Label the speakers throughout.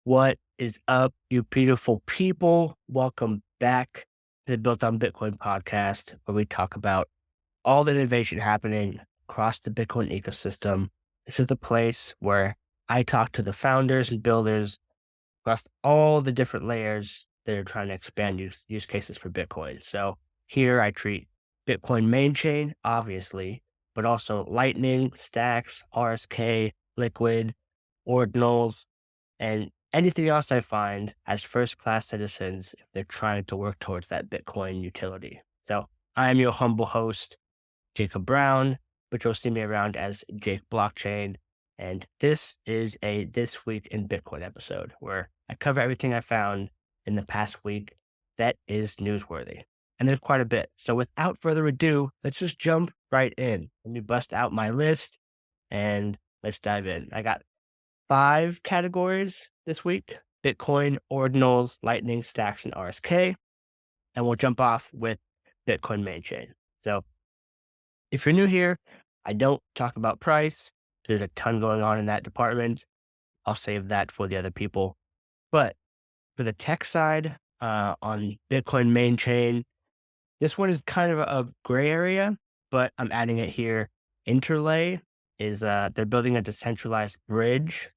Speaker 1: What is up, you beautiful people? Welcome back to the Built on Bitcoin podcast, where we talk about all the innovation happening across the Bitcoin ecosystem. This is the place where I talk to the founders and builders across all the different layers that are trying to expand use cases for Bitcoin. So here I treat Bitcoin main chain, obviously, but also Lightning, Stacks, RSK, Liquid, Ordinals, and anything else I find as first class citizens if they're trying to work towards that Bitcoin utility. So I am your humble host, Jacob Brown, but you'll see me around as Jake Blockchain. And this is a This Week in Bitcoin episode where I cover everything I found in the past week that is newsworthy. And there's quite a bit. So without further ado, let's just jump right in. Let me bust out my list and let's dive in. I got 5 categories this week: Bitcoin, Ordinals, Lightning, Stacks, and RSK. And we'll jump off with Bitcoin main chain. So if you're new here, I don't talk about price. There's a ton going on in that department. I'll save that for the other people. But for the tech side, on Bitcoin main chain, this one is kind of a gray area, but I'm adding it here. Interlay is they're building a decentralized bridge.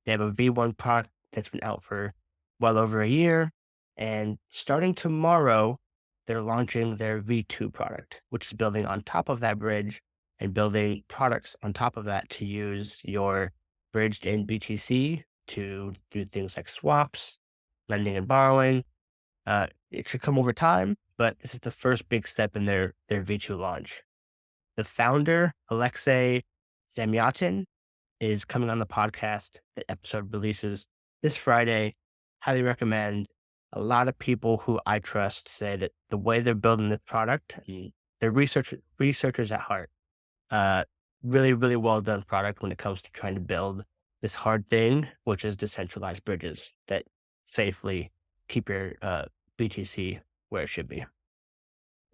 Speaker 1: They have a V1 product that's been out for well over a year. And starting tomorrow, they're launching their V2 product, which is building on top of that bridge and building products on top of that to use your bridged in BTC to do things like swaps, lending and borrowing. It should come over time, but this is the first big step in their V2 launch. The founder, Alexei Zamyatin, is coming on the podcast. The episode releases this Friday. Highly recommend. A lot of people who I trust say that the way they're building this product, and they're researchers at heart. Really, really well done product when it comes to trying to build this hard thing, which is decentralized bridges that safely keep your BTC where it should be.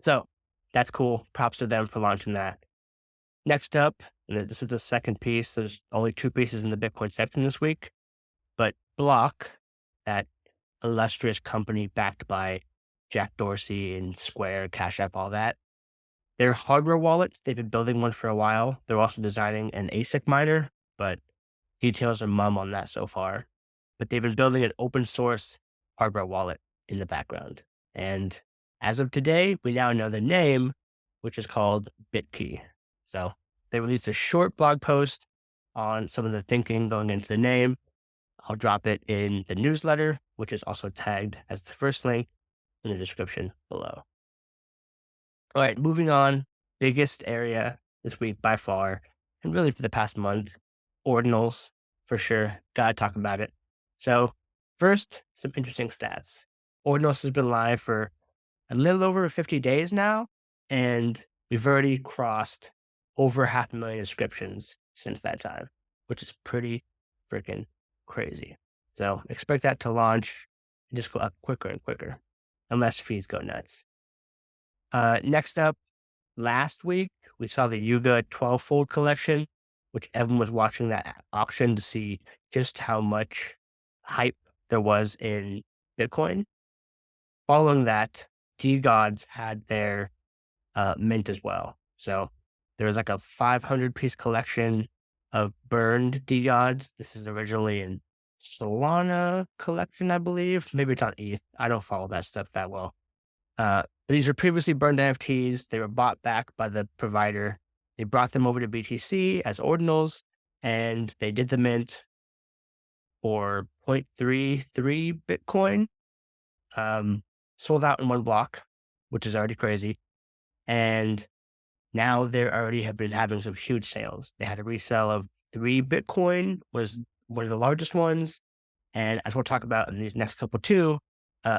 Speaker 1: So that's cool. Props to them for launching that. Next up, and this is the second piece. There's only 2 pieces in the Bitcoin section this week, but Block, that illustrious company backed by Jack Dorsey and Square, Cash App, all that. Their hardware wallets, they've been building one for a while. They're also designing an ASIC miner, but details are mum on that so far. But they've been building an open source hardware wallet in the background. And as of today, we now know the name, which is called BitKey. So they released a short blog post on some of the thinking going into the name. I'll drop it in the newsletter, which is also tagged as the first link in the description below. All right, moving on. Biggest area this week by far, and really for the past month, Ordinals, for sure. Gotta talk about it. So first, some interesting stats. Ordinals has been live for a little over 50 days now, and we've already crossed over 500,000 inscriptions since that time, which is pretty freaking crazy. So expect that to launch and just go up quicker and quicker, unless fees go nuts. Next up, last week, we saw the Yuga 12-fold collection, which everyone was watching that auction to see just how much hype there was in Bitcoin. Following that, DeGods had their mint as well. So there was like a 500-piece collection of burned DeGods. This is originally in Solana collection, I believe. Maybe it's on ETH. I don't follow that stuff that well. These were previously burned NFTs. They were bought back by the provider. They brought them over to BTC as ordinals, and they did the mint for 0.33 Bitcoin. Sold out in one block, which is already crazy. And now they already have been having some huge sales. They had a resale of 3 Bitcoin, was one of the largest ones. And as we'll talk about in these next couple too,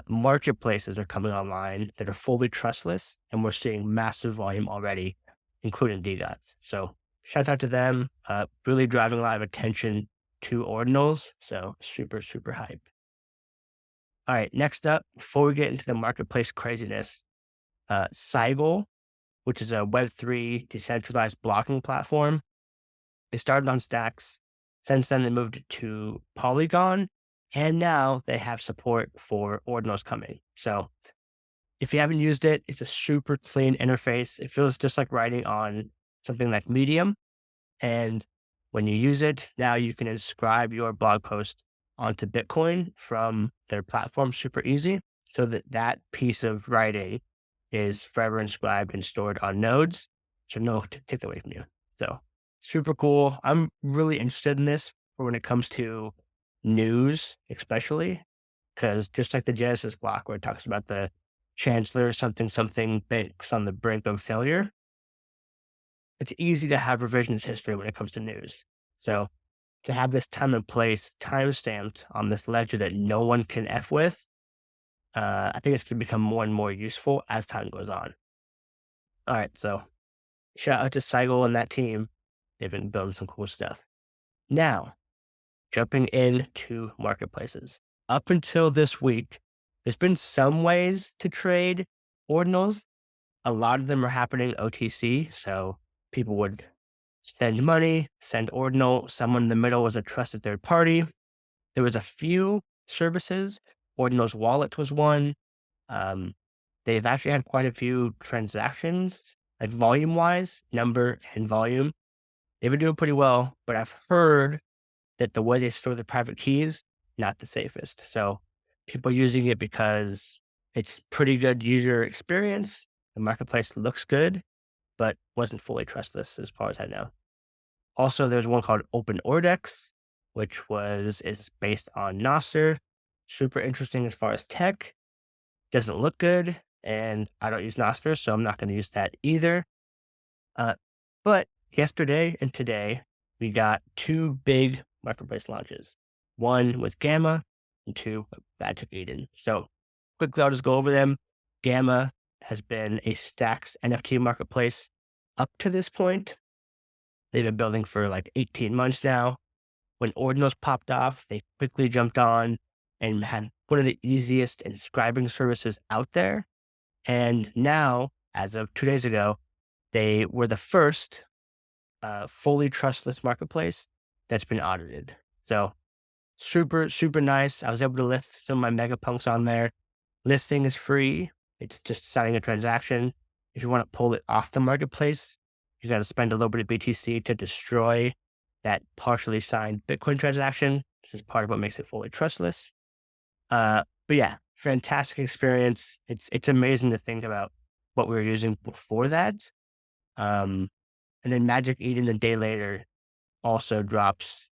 Speaker 1: marketplaces are coming online that are fully trustless, and we're seeing massive volume already, including DDots. So shout out to them, really driving a lot of attention to ordinals. So super, super hype. All right, next up, before we get into the marketplace craziness, Cygle, which is a Web3 decentralized blocking platform. They started on Stacks. Since then, they moved to Polygon, And now they have support for Ordinals coming. So if you haven't used it, it's a super clean interface. It feels just like writing on something like Medium. And when you use it, now you can inscribe your blog post onto Bitcoin from their platform super easy, so that that piece of writing is forever inscribed and stored on nodes. So no one can take that away from you. So super cool. I'm really interested in this for when it comes to news, especially because just like the Genesis block where it talks about the chancellor, something banks on the brink of failure, it's easy to have revisionist history when it comes to news. So to have this time and place time stamped on this ledger that no one can F with, I think it's going to become more and more useful as time goes on. All right. So shout out to Seigel and that team. They've been building some cool stuff. Now, jumping into marketplaces. Up until this week, there's been some ways to trade ordinals. A lot of them are happening OTC. So people would send money, send ordinal. Someone in the middle was a trusted third party. There was a few services. Ordinal's wallet was one. They've actually had quite a few transactions, like volume-wise, number and volume. They've been doing pretty well, but I've heard that the way they store the private keys, not the safest. So people are using it because it's pretty good user experience. The marketplace looks good, but wasn't fully trustless as far as I know. Also, there's one called OpenOrdex, which is based on Nostr. Super interesting as far as tech. Doesn't look good, and I don't use Nostr, so I'm not going to use that either. But yesterday and today, we got two big marketplace launches. One with Gamma, and two with Magic Eden. So quickly, I'll just go over them. Gamma has been a Stacks NFT marketplace up to this point. They've been building for like 18 months now. When Ordinals popped off, they quickly jumped on and had one of the easiest inscribing services out there. And now, as of 2 days ago, they were the first fully trustless marketplace that's been audited. So super, super nice. I was able to list some of my mega punks on there. Listing is free. It's just signing a transaction. If you want to pull it off the marketplace, you got to spend a little bit of BTC to destroy that partially signed Bitcoin transaction. This is part of what makes it fully trustless. But yeah, fantastic experience. It's amazing to think about what we were using before that. And then Magic Eden a day later also drops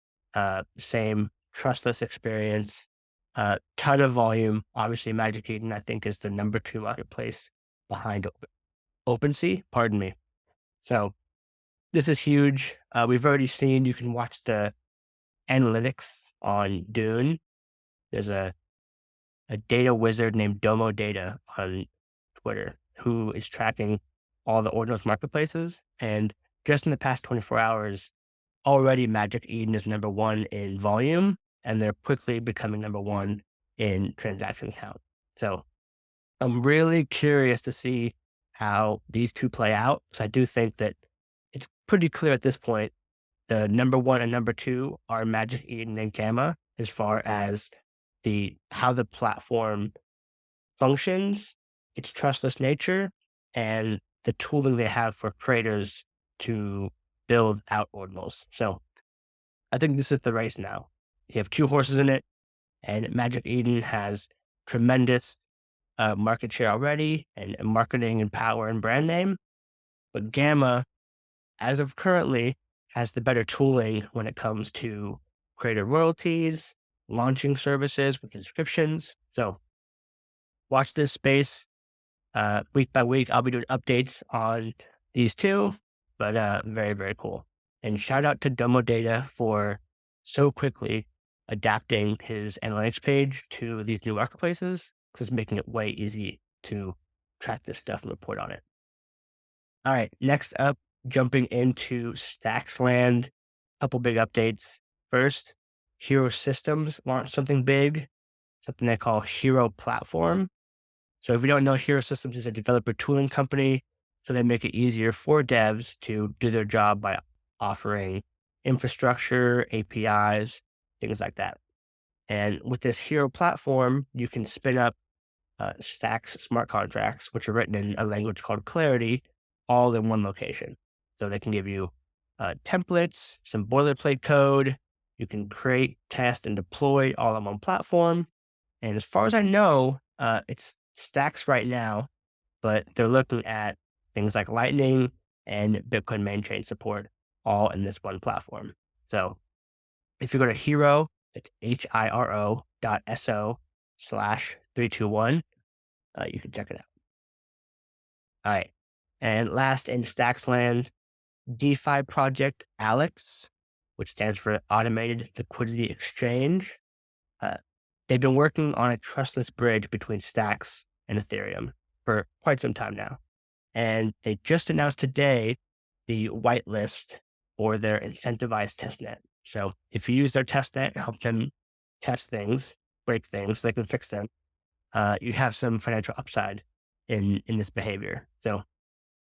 Speaker 1: same trustless experience, ton of volume. Obviously, Magic Eden I think is the number 2 marketplace behind OpenSea. Pardon me. So this is huge. We've already seen you can watch the analytics on Dune. There's a data wizard named Domo Data on Twitter who is tracking all the Ordinals marketplaces. And just in the past 24 hours, already Magic Eden is number 1 in volume, and they're quickly becoming number 1 in transaction count. So I'm really curious to see how these two play out. So I do think that it's pretty clear at this point, the number 1 and number 2 are Magic Eden and Gamma as far as how the platform functions, its trustless nature, and the tooling they have for creators to build out ordinals. So I think this is the race now. You have 2 horses in it, and Magic Eden has tremendous market share already, and marketing and power and brand name. But Gamma, as of currently, has the better tooling when it comes to creator royalties, launching services with inscriptions. So watch this space. Week by week, I'll be doing updates on these two, but very, very cool. And shout out to Domo Data for so quickly adapting his analytics page to these new marketplaces, because it's making it way easy to track this stuff and report on it. All right, next up, jumping into Stacksland, couple big updates. First, Hero Systems launched something big, something they call Hero Platform. So if you don't know, Hero Systems is a developer tooling company. So they make it easier for devs to do their job by offering infrastructure, APIs, things like that. And with this Hero platform, you can spin up Stacks smart contracts, which are written in a language called Clarity, all in one location. So they can give you templates, some boilerplate code. You can create, test, and deploy all on one platform. And as far as I know, it's Stacks right now, but they're looking at things like Lightning and Bitcoin main chain support all in this one platform. So if you go to Hero, it's hiro.so/321, you can check it out. All right. And last in Stacks land, DeFi project Alex, which stands for Automated Liquidity Exchange. Uh, they've been working on a trustless bridge between Stacks and Ethereum for quite some time now. And they just announced today the whitelist for their incentivized testnet. So if you use their testnet, help them test things, break things, they can fix them. You have some financial upside in this behavior. So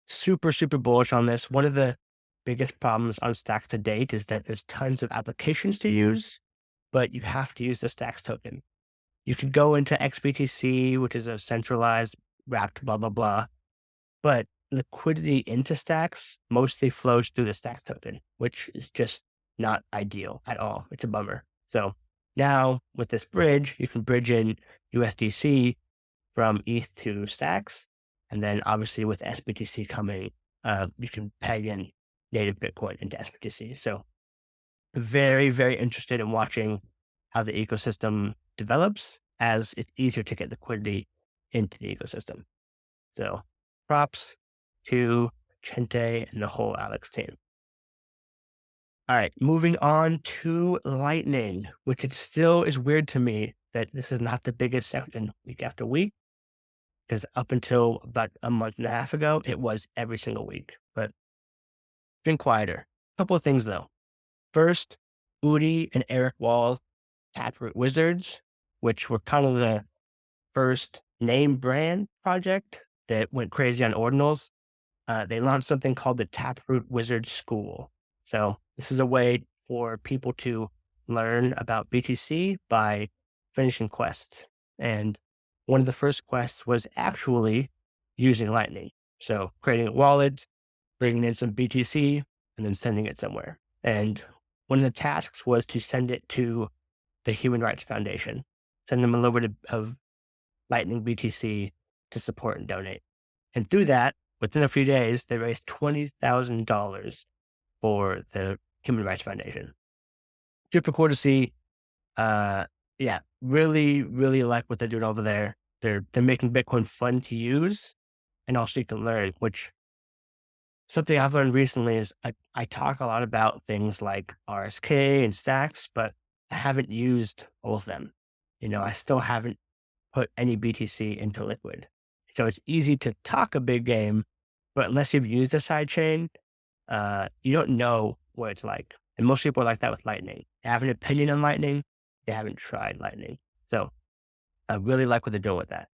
Speaker 1: super, super bullish on this. One of the biggest problems on Stacks to date is that there's tons of applications to use, but you have to use the Stacks token. You could go into XBTC, which is a centralized wrapped blah, blah, blah, but liquidity into Stacks mostly flows through the Stacks token, which is just not ideal at all. It's a bummer. So now with this bridge, you can bridge in USDC from ETH to Stacks. And then obviously with SBTC coming, you can peg in native Bitcoin into SBTC. So very, very interested in watching how the ecosystem develops as it's easier to get liquidity into the ecosystem. So props to Chente and the whole Alex team. All right, moving on to Lightning, which it still is weird to me that this is not the biggest section week after week, because up until about a month and a half ago, it was every single week, but it's been quieter. A couple of things though. First, Udi and Eric Wall, Taproot Wizards, which were kind of the first name brand project that went crazy on Ordinals. They launched something called the Taproot Wizard School. So this is a way for people to learn about BTC by finishing quests. And one of the first quests was actually using Lightning. So creating a wallet, bringing in some BTC, and then sending it somewhere. And one of the tasks was to send it to the Human Rights Foundation, send them a little bit of Lightning BTC to support and donate. And through that, within a few days, they raised $20,000 for the Human Rights Foundation. Super cool to see. Yeah, really, really like what they're doing over there. They're making Bitcoin fun to use, and also you can learn. Which something I've learned recently is I talk a lot about things like RSK and Stacks, but I haven't used all of them. I still haven't put any BTC into Liquid. So it's easy to talk a big game, but unless you've used a sidechain, you don't know what it's like. And most people are like that with Lightning. They have an opinion on Lightning. They haven't tried Lightning. So I really like what they're doing with that.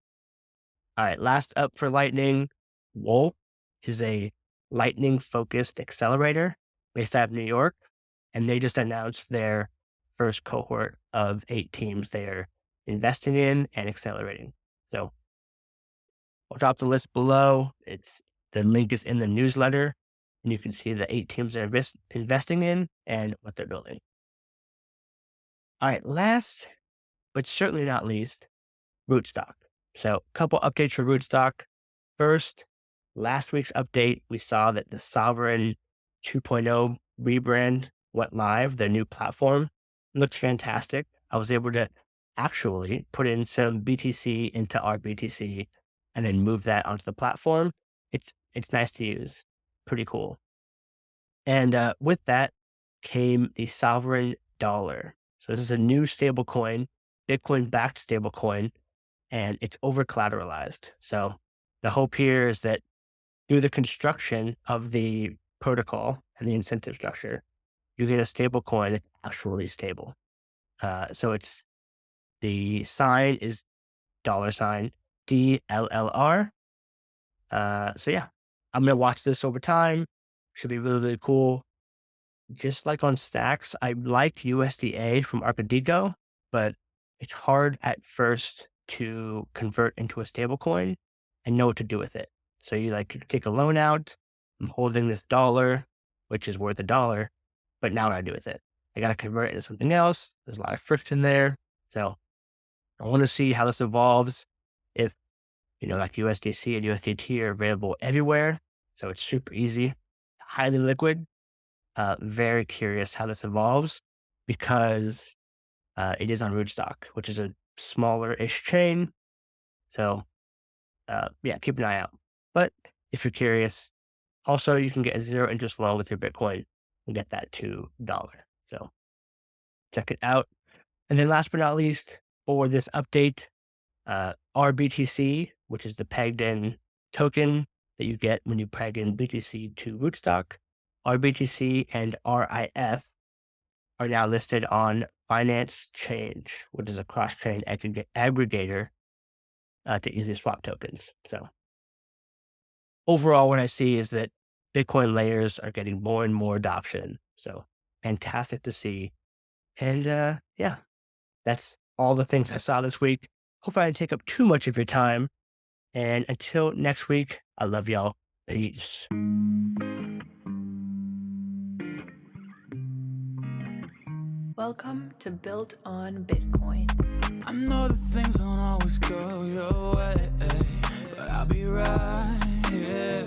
Speaker 1: All right, last up for Lightning, yall is a Lightning-focused accelerator based out of New York. And they just announced their first cohort of 8 teams they're investing in and accelerating. So I'll drop the list below. The link is in the newsletter, and you can see the 8 teams they're investing in and what they're building. All right, last, but certainly not least, Rootstock. So a couple updates for Rootstock. First, last week's update, we saw that the Sovereign 2.0 rebrand went live, their new platform. It looks fantastic. I was able to actually put in some BTC into our BTC and then move that onto the platform. It's nice to use. Pretty cool. And with that came the Sovereign Dollar. So this is a new stable coin, Bitcoin-backed stable coin, and it's over collateralized. So the hope here is that through the construction of the protocol and the incentive structure, you get a stable coin that's actually stable. So the sign is $DLLR. So yeah, I'm going to watch this over time. Should be really, really cool. Just like on Stacks, I like USDA from Arcadico, but it's hard at first to convert into a stable coin and know what to do with it. So you take a loan out. I'm holding this dollar, which is worth $1, but now what do I do with it? I got to convert it into something else. There's a lot of friction there. So I want to see how this evolves. If, like USDC and USDT are available everywhere. So it's super easy, highly liquid. Very curious how this evolves because it is on Rootstock, which is a smaller-ish chain. So yeah, keep an eye out. But if you're curious, also you can get a zero interest loan with your Bitcoin and get that to $1. So check it out. And then last but not least, for this update, RBTC, which is the pegged in token that you get when you peg in BTC to Rootstock, RBTC and RIF are now listed on Finance Change, which is a cross-chain aggregator to easily swap tokens. So overall, what I see is that Bitcoin layers are getting more and more adoption. So fantastic to see. And yeah, that's all the things I saw this week. Hopefully I didn't take up too much of your time. And until next week, I love y'all. Peace.
Speaker 2: Welcome to Built on Bitcoin.
Speaker 3: I know that things don't always go your way, but I'll be right here.